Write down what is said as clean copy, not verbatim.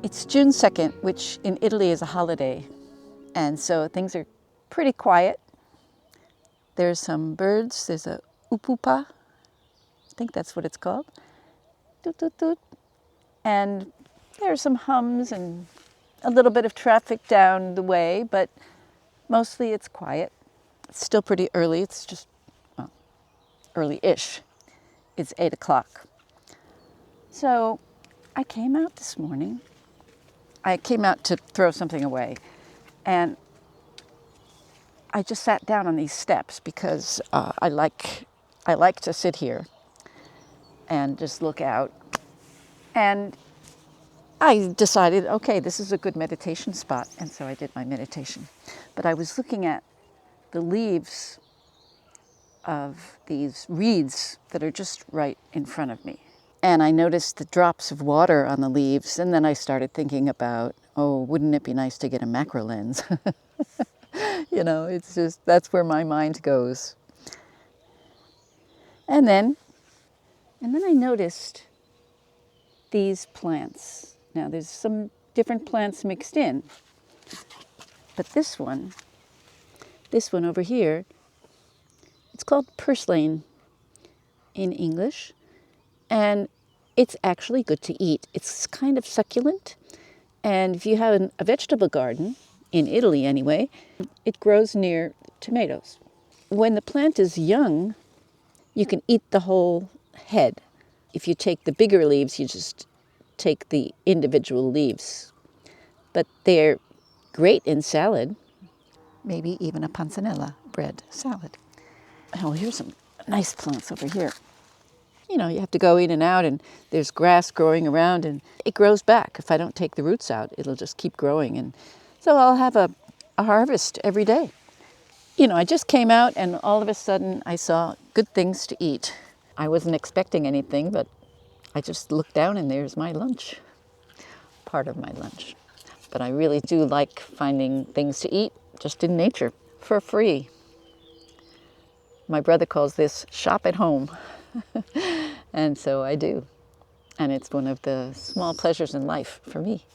It's June 2nd, which in Italy is a holiday, and so things are pretty quiet. There's some birds. There's a upupa, I think that's what it's called. Toot, toot, toot. And there are some hums and a little bit of traffic down the way, but mostly it's quiet. It's still pretty early. It's just, well, early-ish. It's 8 o'clock. So I came out this morning. I came out to throw something away, and I just sat down on these steps because I like to sit here and just look out. And I decided, okay, this is a good meditation spot, and so I did my meditation. But I was looking at the leaves of these reeds that are just right in front of me. And I noticed the drops of water on the leaves, and then I started thinking about, oh, wouldn't it be nice to get a macro lens? You know, it's just, that's where my mind goes. And then I noticed these plants. Now, there's some different plants mixed in, but this one over here, it's called Purslane in English, and it's actually good to eat. It's kind of succulent, and if you have a vegetable garden, in Italy anyway, it grows near tomatoes. When the plant is young, you can eat the whole head. If you take the bigger leaves, you just take the individual leaves. But they're great in salad, maybe even a panzanella bread salad. Oh, here's some nice plants over here. You know, you have to go in and out, and there's grass growing around, and it grows back. If I don't take the roots out, it'll just keep growing. And so I'll have a harvest every day. You know, I just came out, and all of a sudden I saw good things to eat. I wasn't expecting anything, but I just looked down, and there's my lunch, part of my lunch. But I really do like finding things to eat just in nature for free. My brother calls this shop at home. And so I do. And it's one of the small pleasures in life for me.